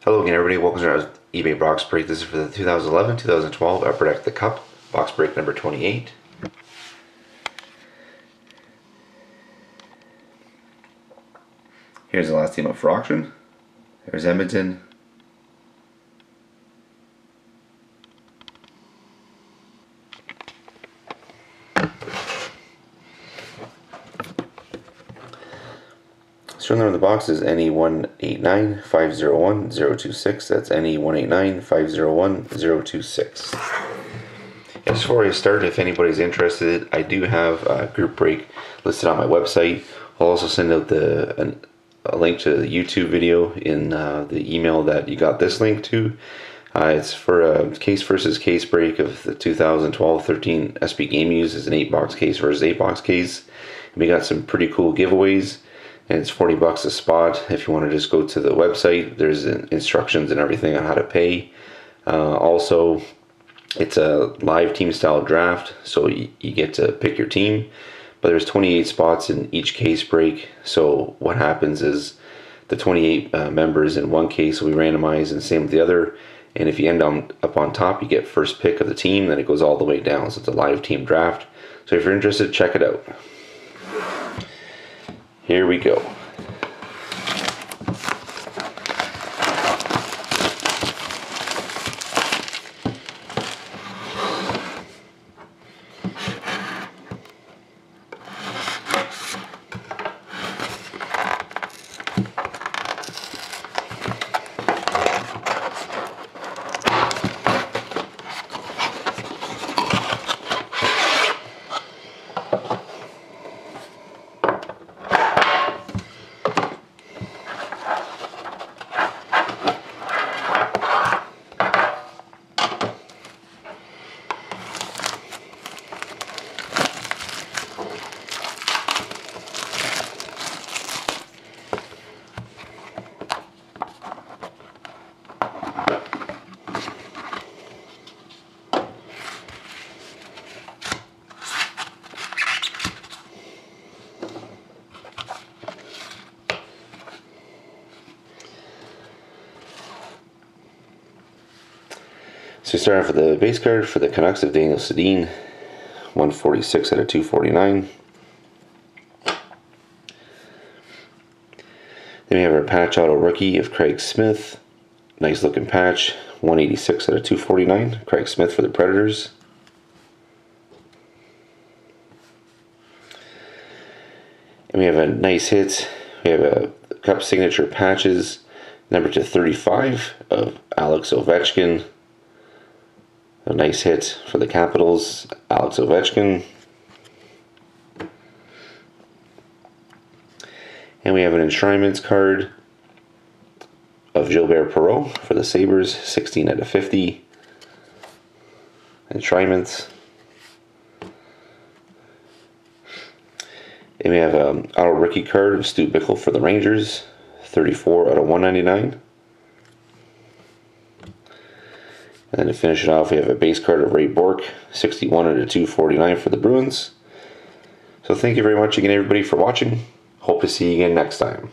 Hello again, everybody. Welcome to our eBay box break. This is for the 2011-2012 Upper Deck the Cup box break number 28. Here's the last team up for auction. There's Edmonton. Serial number of the box is NE189501026. That's NE189501026. As far as start, if anybody's interested, I do have a group break listed on my website. I'll also send out a link to the YouTube video in the email that you got this link to. It's for a case versus case break of the 2012-13 SP Game Use. It's an 8-box case versus 8-box case. And we got some pretty cool giveaways. And it's $40 a spot. If you want to just go to the website, there's instructions and everything on how to pay. Also, it's a live team style draft, so you get to pick your team. But there's 28 spots in each case break. So what happens is the 28 members in one case will be randomized, and same with the other. And if you end up on top, you get first pick of the team. Then it goes all the way down. So it's a live team draft. So if you're interested, check it out. Here we go. So start off with the base card for the Canucks of Daniel Sedin, 146 out of 249. Then we have our patch auto rookie of Craig Smith. Nice looking patch, 186 out of 249. Craig Smith for the Predators. And we have a nice hit. We have a Cup signature patches, number to 35 of Alex Ovechkin. A nice hit for the Capitals, Alex Ovechkin. And we have an enshrinements card of Gilbert Perreault for the Sabres, 16 out of 50. Enshrinements. And we have an auto rookie card of Stu Bickle for the Rangers, 34 out of 199. And then to finish it off, we have a base card of Ray Bourque, 61 out of 249 for the Bruins. So thank you very much again, everybody, for watching. Hope to see you again next time.